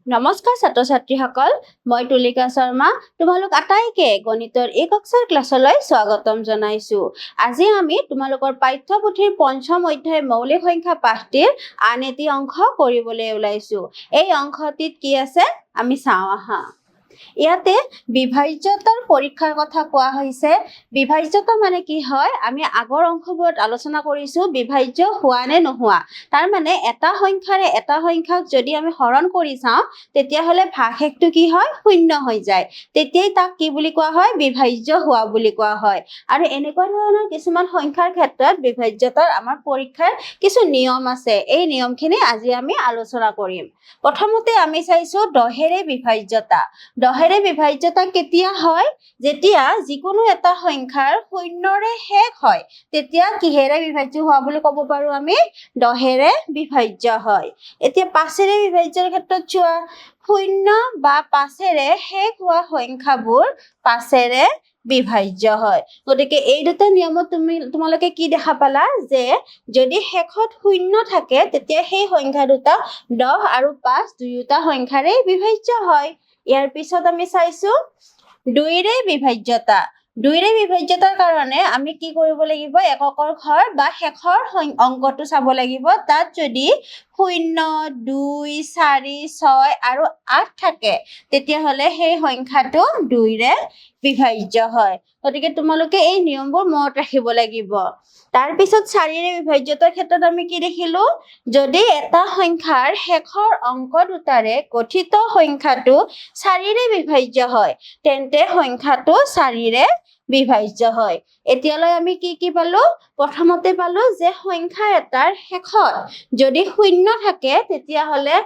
নমস্কাৰ ছাত্ৰ ছাত্ৰীসকল, মই তুলিকা শৰ্মা তোমালোক আটাইকে গণিতৰ এই কক্ষাৰ ক্লাছলৈ স্বাগতম জনাইছো। আজি আমি তোমালোকৰ পাঠ্যপুথিৰ পঞ্চম অধ্যায় মৌলিক সংখ্যা পাঠটিৰ আন এটি অংশ কৰিবলৈ ওলাইছো। এই অংশটিত কি আছে আমি চাওঁ আহা। ইয়াতে বিভাজ্যতাৰ পৰীক্ষাৰ কথা কোৱা হৈছে। বিভাজ্যতা মানে কি হয়, আমি আগৰ অংশবোৰত আলোচনা কৰিছো বিভাজ্য হোৱা নে নোহোৱা। তাৰ মানে এটা সংখ্যাৰে এটা সংখ্যাক যদি আমি হৰণ কৰি চাওঁ তেতিয়াহ'লে ভাগশেষটো কি হয়, শূন্য হৈ যায়। তেতিয়াই তাক কি বুলি কোৱা হয়, বিভাজ্য হোৱা বুলি কোৱা হয়। আৰু এনেকুৱা ধৰণৰ কিছুমান সংখ্যাৰ ক্ষেত্ৰত বিভাজ্যতাৰ আমাৰ পৰীক্ষাৰ কিছু নিয়ম আছে। এই নিয়মখিনি আজি আমি আলোচনা কৰিম। প্ৰথমতে আমি চাইছো দহেৰে বিভাজ্যতা। দহেৰে বিভাজ্যতা কেতিয়া হয়, যেতিয়া যিকোনো এটা সংখ্যাৰ শূন্যৰে শেষ হয় তেতিয়া কিহেৰে বিভাজ্য হোৱা বুলি ক'ব পাৰো, আমি দহেৰে বিভাজ্য হয়। এতিয়া পাঁচেৰে বিভাজ্যৰ ক্ষেত্ৰত চোৱা, শূন্য বা পাঁচেৰে শেষ হোৱা সংখ্যাবোৰ পাঁচেৰে বিভাজ্য হয়। গতিকে এই দুটা নিয়মত তোমালোকে কি দেখা পালা, যে যদি শেষত শূন্য থাকে তেতিয়া সেই সংখ্যা দুটা 10 আৰু 5 দুয়োটা সংখ্যাৰে বিভাজ্য হয়। ইয়াৰ পিছত আমি চাইছো দুইৰে বিভাজ্যতা। দুইৰে বিভাজ্যতাৰ কাৰণে আমি কি কৰিব লাগিব, এককৰ ঘৰ বা শেষৰ অংকটো চাব লাগিব। তাত যদি 0, 2, 4, 6 আৰু 8 থাকে তেতিয়াহ'লে সেই সংখ্যাটো দুইৰে বিভাজ্য হয়। গতিকে তোমালোকে এই নিয়মবোৰ মনত ৰাখিব লাগিব। তাৰপিছত চাৰিৰে বিভাজ্যতাৰ ক্ষেত্ৰত আমি কি দেখিলো, যদি এটা সংখ্যাৰ শেষৰ অংক দুটাৰে গঠিত সংখ্যাটো চাৰিৰে বিভাজ্য হয় তেন্তে সংখ্যাটো চাৰিৰে বিভাজ্য হয়। এতিয়ালৈ আমি কি পালো, প্ৰথমতে পালো যে সংখ্যা এটাৰ শেষত যদি শূন্য থাকে তেতিয়াহ'লে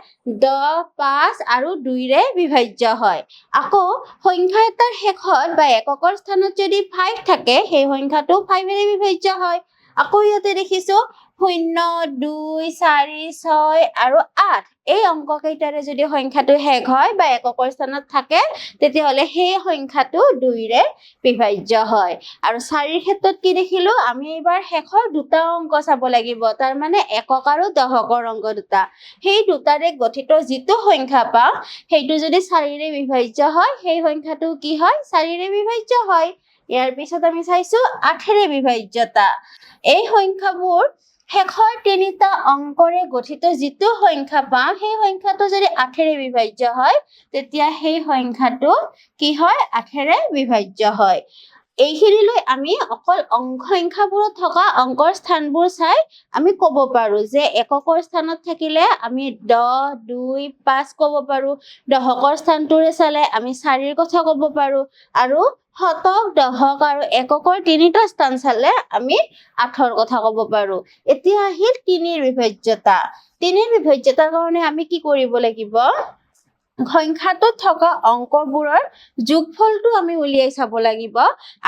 10, 5 আৰু 2ৰে বিভাজ্য হয়। আকৌ সংখ্যা এটাৰ শেষত বা এককৰ স্থানত যদি 5 থাকে সেই সংখ্যাটো 5ৰে বিভাজ্য হয়। আকৌ ইয়াতে দেখিছো 0, 2, 4, 6 আৰু 8 এই অংক কেইটাৰে যদি সংখ্যাটো শেষ হয় বা এককৰ স্থানত থাকে তেতিয়াহ'লে সেই সংখ্যাটো দুইৰে বিভাজ্য হয়। আৰু চাৰিৰ ক্ষেত্ৰত কি দেখিলো, আমি এইবাৰ শেষৰ দুটা অংক চাব লাগিব। তাৰ মানে একক আৰু দশকৰ অংক দুটা, সেই দুটাৰে গঠিত যিটো সংখ্যা পাওঁ সেইটো যদি চাৰিৰে বিভাজ্য হয় সেই সংখ্যাটো কি হয়, চাৰিৰে বিভাজ্য হয়। ইয়াৰ পিছত আমি চাইছো আঠেৰে বিভাজ্যতা। এই সংখ্যাবোৰ শেষৰ তিনিটা অংকৰে গঠিত যিটো সংখ্যা পাওঁ সেই সংখ্যাটো যদি আঠেৰে বিভাজ্য হয় তেতিয়া সেই সংখ্যাটো কি হয়, আঠেৰে বিভাজ্য হয়। এইখিনিলৈ আমি অকল সংখ্যাবোৰত থকা অংকৰ স্থানবোৰ চাই আমি ক'ব পাৰো যে এককৰ স্থানত থাকিলে আমি 10, 2, 5 ক'ব পাৰো। দশকৰ স্থানটোৰে চালে আমি 4ৰ কথা ক'ব পাৰো। আৰু শতক, দশক আৰু এককৰ তিনিটা স্থান চালে আমি 8ৰ কথা ক'ব পাৰো। এতিয়া আহিল তিনিৰ বিভাজ্যতা। তিনিৰ বিভাজ্যতাৰ কাৰণে আমি কি কৰিব লাগিব, সংখ্যাটোত থকা অংকবোৰৰ যোগফলটো আমি উলিয়াই চাব লাগিব।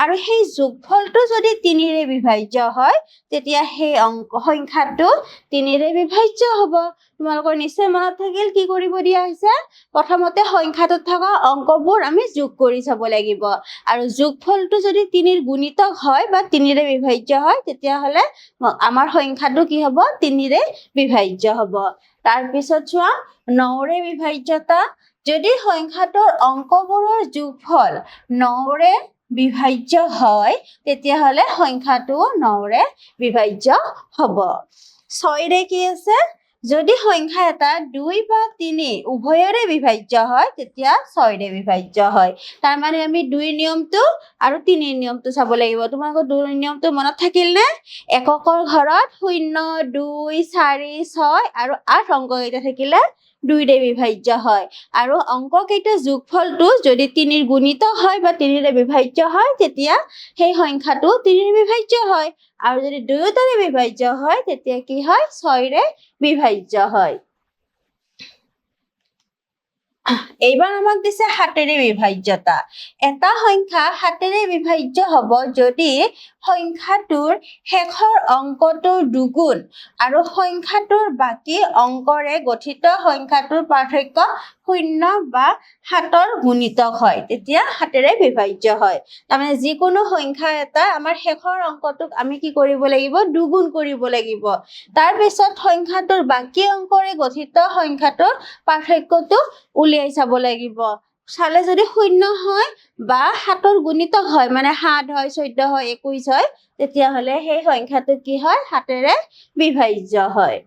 আৰু সেই যোগফলটো যদি তিনিৰে বিভাজ্য হয় তেতিয়া সেই সংখ্যাটো তিনিৰে বিভাজ্য হ'ব। তোমালোকৰ নিশ্চয় মনত থাকিল কি কৰিব দিয়া হৈছে, প্ৰথমতে সংখ্যাটোত থকা অংকবোৰ আমি যোগ কৰি চাব লাগিব। আৰু যোগফলটো যদি তিনিৰ গুণিতক হয় বা তিনিৰে বিভাজ্য হয় তেতিয়াহ'লে আমাৰ সংখ্যাটো কি হ'ব, তিনিৰে বিভাজ্য হ'ব। তাৰপিছত চোৱা 9ৰে বিভাজ্যতা। যদি সংখ্যাটোৰ অংকবোৰৰ যোগফল 9ৰে বিভাজ্য হয় তেতিয়াহ'লে সংখ্যাটো 9ৰে বিভাজ্য হ'ব। 6ৰে কি আছে, যদি সংখ্যা এটা 2 বা 3 উভয়ৰে বিভাজ্য হয় তেতিয়া 6ৰে বিভাজ্য হয়। তাৰ মানে আমি 2ৰ নিয়মটো আৰু 3ৰ নিয়মটো চাব লাগিব। তোমালোকৰ 2ৰ নিয়মটো মনত থাকিল নে? এককৰ ঘৰত 0, 2, 4, 6 আৰু 8 অংক কেইটা থাকিলে 2ৰে বিভাজ্য হয়। আৰু অংক কেইটা যোগফলটো যদি 3ৰ গুণিতক হয় বা 3ৰে বিভাজ্য হয় তেতিয়া সেই সংখ্যাটো 3ৰে বিভাজ্য হয়। আৰু যদি দুয়োটাৰে বিভাজ্য হয় তেতিয়া কি হয়, 6ৰে বিভাজ্য হয়। এইবাৰ আমাক দিছে 7ৰে বিভাজ্যতা। এটা সংখ্যা 7ৰে বিভাজ্য হ'ব যদি সংখ্যাটোৰ শেষৰ অংকটোৰ দুগুণ আৰু সংখ্যাটোৰ বাকী অংকৰে গঠিত সংখ্যাটোৰ পাৰ্থক্য 0 বা 7ৰ গুণিতক হয় তেতিয়া 7ৰে বিভাজ্য হয় তাৰমানে যিকোনো সংখ্যা এটা আমাৰ শেষৰ অংকটোক আমি কি কৰিব লাগিব দুগুণ কৰিব লাগিব তাৰ পিছত সংখ্যাটোৰ বাকী অংকৰে গঠিত সংখ্যাটোৰ পাৰ্থক্যটো উলিয়াই চাব লাগিব চালে যদি 0 হয় বা 7ৰ গুণিতক হয় মানে 7 হয় 14 হয় 21 হয় তেতিয়াহলে সেই সংখ্যাটো কি হয় 7ৰে বিভাজ্য হয়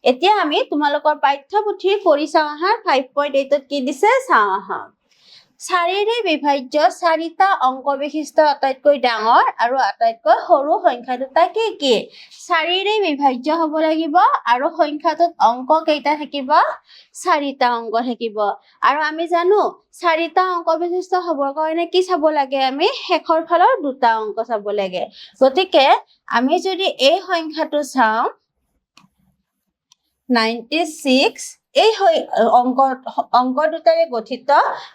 এতিয়া আমি তোমালোকৰ পাঠ্যপুথিৰ কৰি চাওঁ আহা 5.8 ত কি দিছে চাওঁ আহা 4ৰে বিভাজ্য 4টা অংক বিশিষ্ট আটাইতকৈ ডাঙৰ আৰু আটাইতকৈ সৰু সংখ্যা দুটা কি কি 4ৰে বিভাজ্য হ'ব লাগিব আৰু সংখ্যাটোত অংক কেইটা থাকিব 4টা অংক থাকিব আৰু আমি জানো 4টা অংক বিশিষ্ট হ'বৰ কাৰণে কি চাব লাগে আমি শেষৰ ফালৰ দুটা অংক চাব লাগে গতিকে আমি যদি এই সংখ্যাটো চাওঁ 96 এই অংক দুটাৰে গঠিত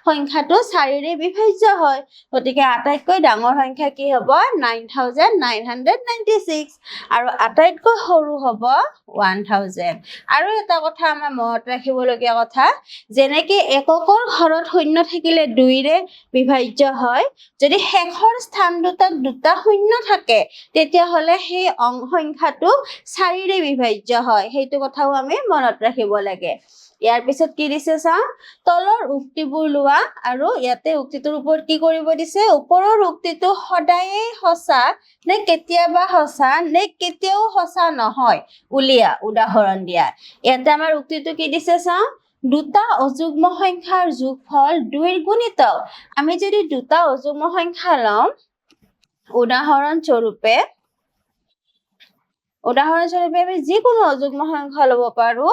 সংখ্যাটো 4ৰে বিভাজ্য হয় গতিকে আটাইতকৈ ডাঙৰ সংখ্যা কি হ'ব 9996 আৰু আটাইতকৈ সৰু হ'ব 1000 আৰু এটা কথা আমাৰ মনত ৰাখিবলগীয়া কথা যেনেকৈ এককৰ ঘৰত শূন্য থাকিলে 2ৰে বিভাজ্য হয় যদি শেষৰ স্থান দুটাত দুটা শূন্য থাকে তেতিয়াহলে সেই সংখ্যাটো 4ৰে বিভাজ্য হয় সেইটো কথাও আমি মনত ৰাখিব লাগে ইয়াৰ পিছত কি দিছে চাওঁ তলৰ উক্তিবোৰ লোৱা আৰু ইয়াতে উক্তিটোৰ ওপৰত কি কৰিব দিছে ওপৰৰ উক্তিটো সদায়ে সঁচা নে কেতিয়াবা সঁচা নে কেতিয়াও সঁচা নহয় উলিয়া উদাহৰণ দিয়া ইয়াতে আমাৰ উক্তিটো কি দিছে চাওঁ দুটা অযুগ্ম সংখ্যাৰ যোগফল 2ৰ গুণিতক আমি যদি দুটা অযুগ্ম সংখ্যা লওঁ উদাহৰণস্বৰূপে আমি যিকোনো অযুগ্ম সংখ্যা ল'ব পাৰো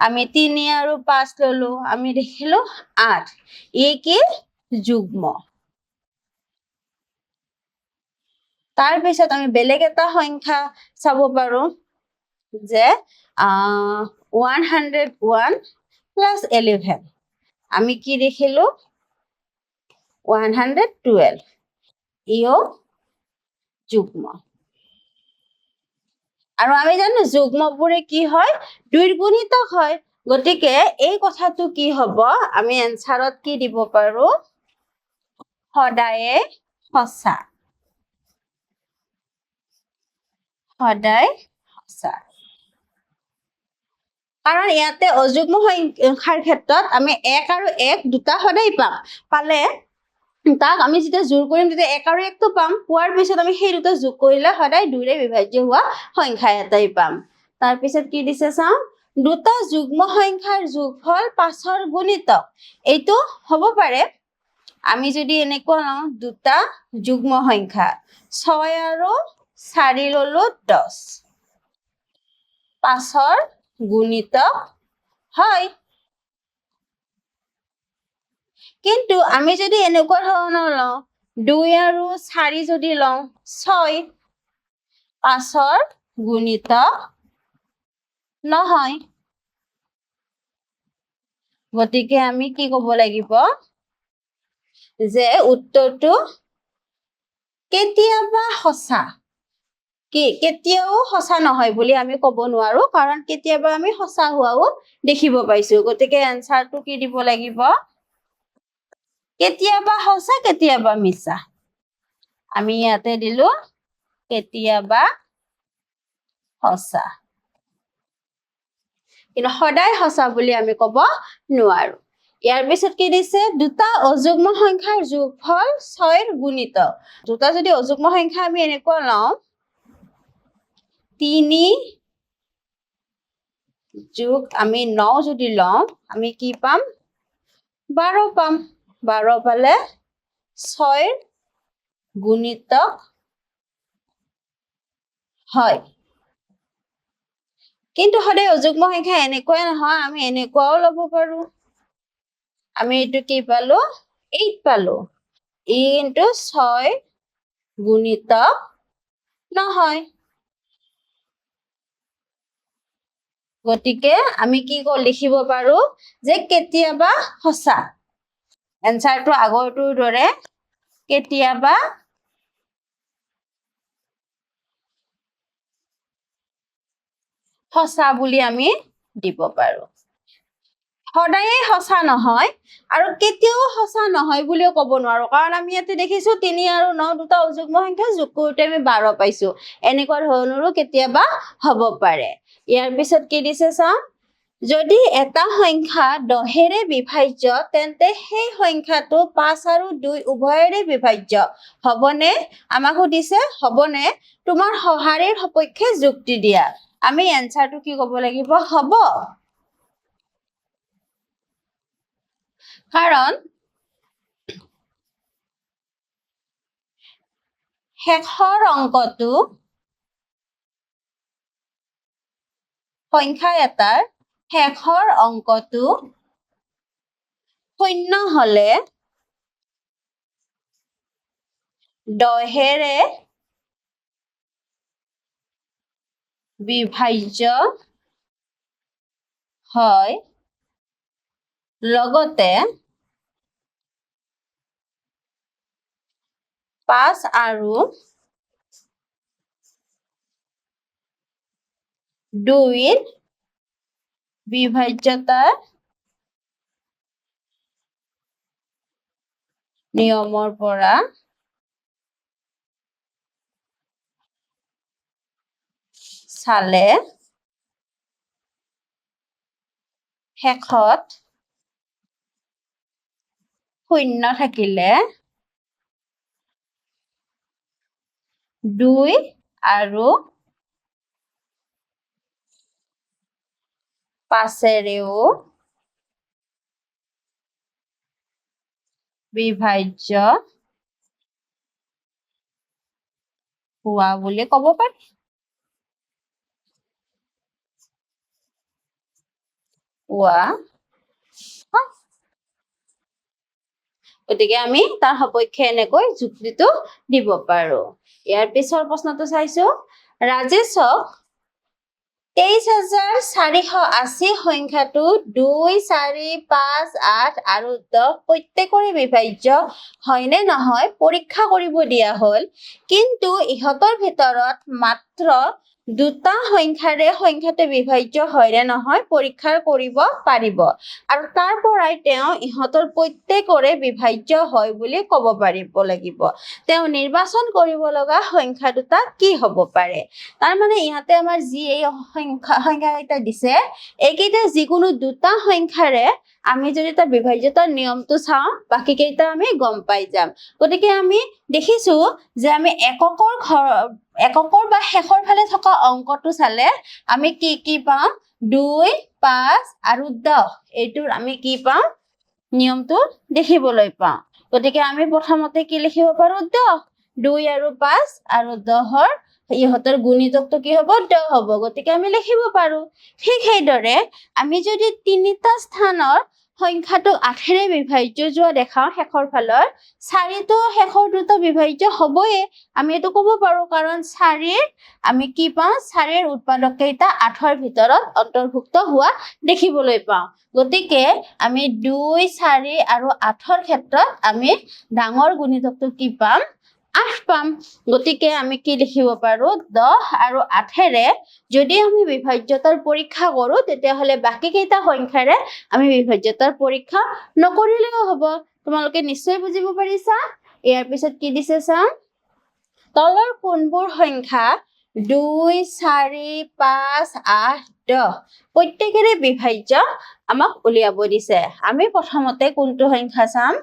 আমি 3 আৰু 5 ললো আমি দেখিলো 8 এই কি যুগ্ম তাৰ পিছত আমি বেলেগ এটা সংখ্যা চাব পাৰো যে 101 plus 11 আমি কি দেখিলো 112 ইও যুগ্ম আৰু আমি জানো যুগ্মবোৰে কি হয় 2ৰ গুণিতক হয় গতিকে এই কথাটো কি হ'ব আমি এনসাৰত কি দিব পাৰো সদায়ে সঁচা সদায় সঁচা কাৰণ ইয়াতে অযুগ্ম সংখ্যাৰ ক্ষেত্ৰত আমি 1 আৰু 1 দুটা সদায় পাম পালে তাক আমি যেতিয়া যোগ কৰিম তেতিয়া 1 আৰু 1 টো পাম পোৱাৰ পিছত আমি সেই দুটা যোগ কৰিলে সদায় 2ৰে বিভাজ্য হোৱা সংখ্যা এটাই পাম তাৰ পিছত কি দিছে চাওঁ দুটা যুগ্ম সংখ্যাৰ যোগফল 5ৰ গুণিতক এইটো হ'ব পাৰে আমি যদি এনেকুৱা লওঁ দুটা যুগ্ম সংখ্যা 6 আৰু 4 ললো 10 5ৰ গুণিতক হয় কিন্তু আমি যদি এনেকুৱা ধৰণৰ লওঁ 2 আৰু 4 যদি লওঁ 6 5ৰ গুণিতক নহয় গতিকে আমি কি ক'ব লাগিব যে উত্তৰটো কেতিয়াবা সঁচা কেতিয়াও সঁচা নহয় বুলি আমি ক'ব নোৱাৰো কাৰণ কেতিয়াবা আমি সঁচা হোৱাও দেখিব পাইছো গতিকে এনসাৰটো কি দিব লাগিব কেতিয়াবা সঁচা কেতিয়াবা মিছা আমি ইয়াতে দিলো কেতিয়াবা সঁচা কিন্তু সদায় সঁচা বুলি আমি ক'ব নোৱাৰো ইয়াৰ পিছত কি দিছে দুটা অযুগ্ম সংখ্যাৰ যোগফল 6ৰ গুণিতক দুটা যদি অযুগ্ম সংখ্যা আমি এনেকুৱা লওঁ 3 যোগ আমি 9 যদি লওঁ আমি কি পাম 12 পাম 12 পালে 6ৰ গুণিতক হয় কিন্তু সদায় অযুগ্ম সংখ্যা এনেকুৱাই নহয় আমি এনেকুৱাও ল'ব পাৰো আমি এইটো কি পালো 8 পালো কিন্তু 6 গুণিতক নহয় গতিকে আমি কি লিখিব পাৰো যে কেতিয়াবা সঁচা এনসাৰটো আগৰটোৰ দৰে কেতিয়াবা সঁচা বুলি আমি দিব পাৰো সদায়ে সঁচা নহয় আৰু কেতিয়াও সঁচা নহয় বুলিও ক'ব নোৱাৰো কাৰণ আমি ইয়াতে দেখিছো 3 আৰু 9 দুটা অযুগ্ম সংখ্যা যোগ কৰোতে আমি 12 পাইছো এনেকুৱা ধৰণৰো কেতিয়াবা হ'ব পাৰে ইয়াৰ পিছত কি দিছে চাওঁ যদি এটা সংখ্যা 10ৰে বিভাজ্য তেন্তে সেই সংখ্যাটো 5 আৰু 2 উভয়ৰে বিভাজ্য হ'বনে আমাক সুধিছে হ'বনে তোমাৰ সঁহাৰিৰ সপক্ষে যুক্তি দিয়া আমি এনসাৰটো কি ক'ব লাগিব হ'ব কাৰণ শেষৰ অংকটো সংখ্যা এটাৰ শেষৰ অংকটো শূন্য হলে 10ৰে বিভাজ্য হয় লগতে 5 আৰু 2ৰ বিভাজ্যতাৰ নিয়মৰ পৰা চালে শেষত শূন্য থাকিলে 2 আৰু 5ৰেও বিভাজ্য হোৱা বুলি ক'ব পাৰি গতিকে আমি তাৰ সপক্ষে এনেকৈ যুক্তিটো দিব পাৰো ইয়াৰ পিছৰ প্ৰশ্নটো চাইছো ৰাজেশক 23,480 সংখ্যাটো 2, 4, 5, 8 আৰু 10 প্ৰত্যেকৰে বিভাজ্য হয়নে নহয় পৰীক্ষা কৰিব দিয়া হ'ল কিন্তু ইহঁতৰ ভিতৰত মাত্ৰ দুটা সংখ্যাৰে সংখ্যাটো বিভাজ্য হয়নে নহয় পৰীক্ষা কৰিব পাৰিব আৰু তাৰ পৰাই তেওঁ ইহঁতৰ প্ৰত্যেকৰে বিভাজ্য হয় বুলি ক'ব পাৰিব লাগিব তেওঁ নিৰ্বাচন কৰিব লগা সংখ্যা দুটা কি হ'ব পাৰে তাৰ মানে ইহঁতে আমাৰ যি এই সংখ্যা কেইটা দিছে এইকেইটা যিকোনো দুটা সংখ্যাৰে আমি যদি তাৰ বিভাজ্যতাৰ নিয়মটো চাওঁ বাকি কেইটা আমি গম পাই যাম গতিকে আমি দেখিছো যে আমি এককৰ বা শেষৰ ফালে থকা অংকটো চালে আমি কি পাওঁ 2, 5 আৰু 10 এইটোৰ আমি কি পাওঁ নিয়মটো দেখিবলৈ পাওঁ গতিকে আমি প্ৰথমতে কি লিখিব পাৰো 10 2 আৰু 5 আৰু 10ৰ ইহঁতৰ গুণিতকটো কি হ'ব 10 হ'ব গতিকে আমি লিখিব পাৰো ঠিক সেইদৰে আমি যদি তিনিটা স্থানৰ সংখ্যাটো 8ৰে বিভাজ্য যোৱা দেখাও শেষৰ ফালৰ 4টো শেষৰ দুটা বিভাজ্য হ'বয়ে আমি এটো ক'ব পাৰো কাৰণ 4ৰ আমি কি পাওঁ 4ৰ উৎপাদক কেইটা 8ৰ ভিতৰত অন্তৰ্ভুক্ত হোৱা দেখিবলৈ পাওঁ গতিকে আমি 2, 4 আৰু 8ৰ ক্ষেত্ৰত আমি ডাঙৰ গুণিতকটো কি পাম 8 পাম গতিকে আমি কি লিখিব পাৰো 10 আৰু 8ৰে যদি আমি বিভাজ্যতাৰ পৰীক্ষা কৰো তেতিয়াহলে বাকি কেইটা সংখ্যাৰে আমি বিভাজ্যতাৰ পৰীক্ষা নকৰিলেও হ'ব তোমালোকে নিশ্চয় বুজিব পাৰিছা ইয়াৰ পিছত কি দিছে চাম তলৰ কোনবোৰ সংখ্যা 2, 4, 5, 8, 10 প্ৰত্যেকৰে বিভাজ্য আমাক উলিয়াব দিছে আমি প্ৰথমতে কোনটো সংখ্যা চাম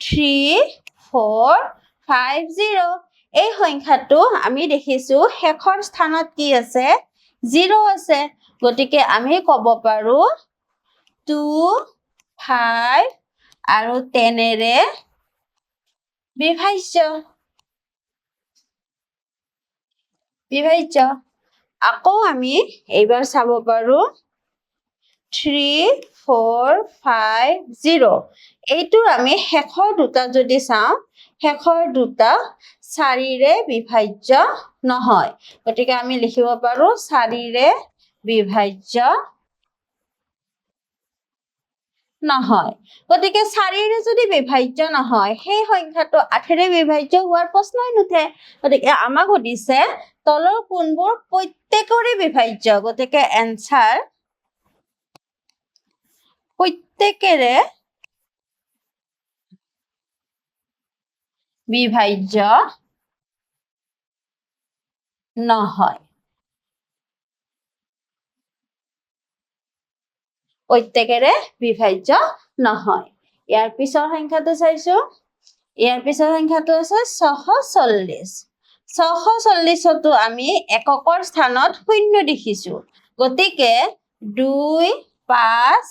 3, 4, 5, 0 এই সংখ্যাটো আমি দেখিছো শেষৰ স্থানত কি আছে 0 আছে গতিকে আমি ক'ব পাৰো 2, 5 আৰু 10ৰে বিভাজ্য আকৌ আমি এইবাৰ চাব পাৰো 3, 4, 5, 0 এইটোৰ আমি শেষৰ দুটা যদি চাওঁ শেষৰ দুটা 4ৰে বিভাজ্য নহয় গতিকে আমি লিখিব পাৰো 4ৰে বিভাজ্য নহয় গতিকে 4ৰে যদি বিভাজ্য নহয় সেই সংখ্যাটো 8ৰে বিভাজ্য হোৱাৰ প্ৰশ্নই নুঠে গতিকে আমাক সুধিছে তলৰ কোনবোৰ প্ৰত্যেকৰে বিভাজ্য গতিকে এনসাৰ প্ৰত্যেকৰে বিভাজ্য নহয় প্ৰত্যেকৰে বিভাজ্য নহয় ইয়াৰ পিছৰ সংখ্যাটো চাইছো ইয়াৰ পিছৰ সংখ্যাটো আছে 640 640তো আমি এককৰ স্থানত শূন্য দেখিছো গতিকে 2 5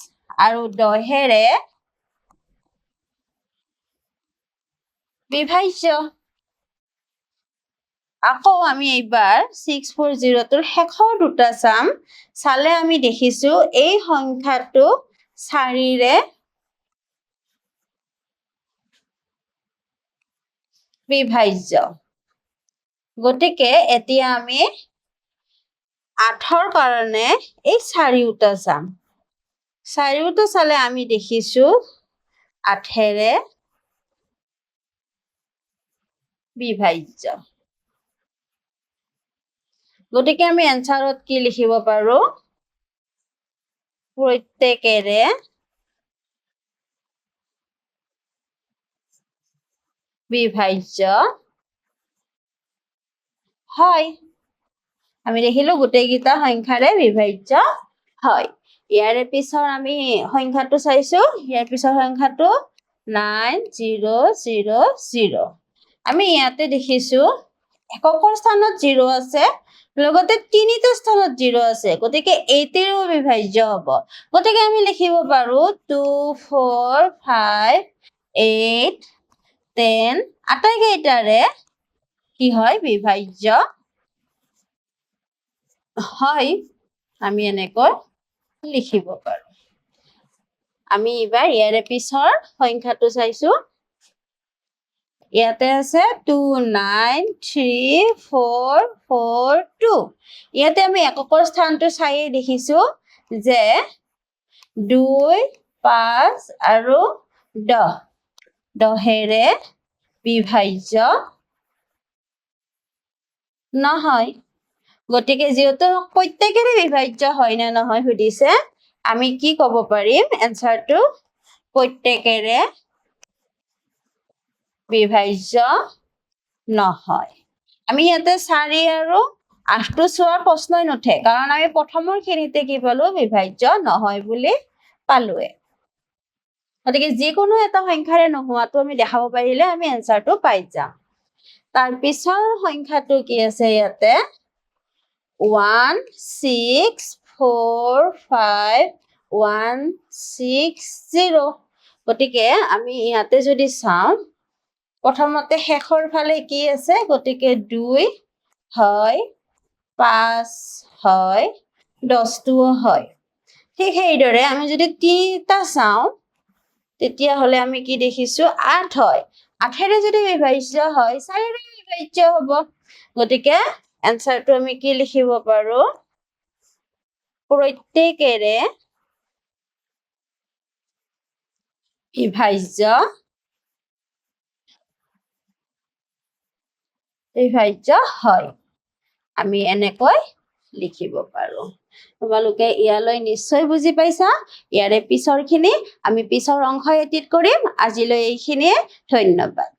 আৰু 10ৰে বিভাজ্য আকৌ আমি এইবাৰ 640 তোৰ শেষৰ দুটা চাম চালে আমি দেখিছো এই সংখ্যাটো 4ৰে বিভাজ্য গতিকে এতিয়া আমি 8ৰ কাৰণে এই 4টা চাম 4টা চালে আমি দেখিছো 8ৰে বিভাজ্য গতিকে আমি এনসাৰত কি লিখিব পাৰো প্ৰত্যেকৰে বিভাজ্য হয় আমি দেখিলো গোটেইকেইটা সংখ্যাৰে বিভাজ্য হয় ইয়াৰে পিছৰ আমি সংখ্যাটো চাইছো ইয়াৰ পিছৰ সংখ্যাটো 9000 আমি ইয়াতে দেখিছো এককৰ স্থানত 0 আছে লগতে তিনিটা স্থানত 0 আছে গতিকে 8ৰো বিভাজ্য হ'ব গতিকে আমি লিখিব পাৰো 2 4 5 8 10 আটাইকেইটাৰে কি হয় বিভাজ্য হয় আমি এনেকৈ লিখিব পাৰো আমি এবাৰ ইয়াৰে পিছৰ সংখ্যাটো চাইছো ইয়াতে আছে 29342 ইয়াতে আমি এককৰ স্থানটো চাইয়ে দেখিছো যে 2 5 আৰু 10 10ৰে বিভাজ্য নহয় গতিকে যেহেতু প্ৰত্যেকৰে বিভাজ্য হয় না নহয় সুধিছে আমি কি ক'ব পাৰিম এনসাৰটো প্ৰত্যেকৰে বিভাজ্য নহয় আমি ইয়াতে 4 আৰু 8টো চোৱাৰ প্ৰশ্নই নুঠে কাৰণ আমি প্ৰথমৰ খিনিতে কি পালো বিভাজ্য নহয় বুলি পালোৱে গতিকে যিকোনো এটা সংখ্যাৰে নোহোৱাটো আমি দেখাব পাৰিলে আমি এনসাৰটো পাই যাম তাৰ পিছৰ সংখ্যাটো কি আছে ইয়াতে 1645160 গতিকে আমি ইয়াতে যদি চাওঁ প্ৰথমতে শেষৰ ফালে কি আছে গতিকে 2 হয় 5 হয় 10টোও হয় ঠিক সেইদৰে আমি যদি তিনিটা চাওঁ তেতিয়াহ'লে আমি কি দেখিছো 8 হয় 8ৰে যদি বিভাজ্য হয় 4ৰে বিভাজ্য হ'ব গতিকে এনসাৰটো আমি কি লিখিব পাৰো প্ৰত্যেকৰে বিভাজ্য হয় আমি এনেকৈ লিখিব পাৰো তোমালোকে ইয়ালৈ নিশ্চয় বুজি পাইছা ইয়াৰে পিছৰখিনি আমি পিছৰ অংশ এডিট কৰিম আজিলৈ এইখিনিয়ে ধন্যবাদ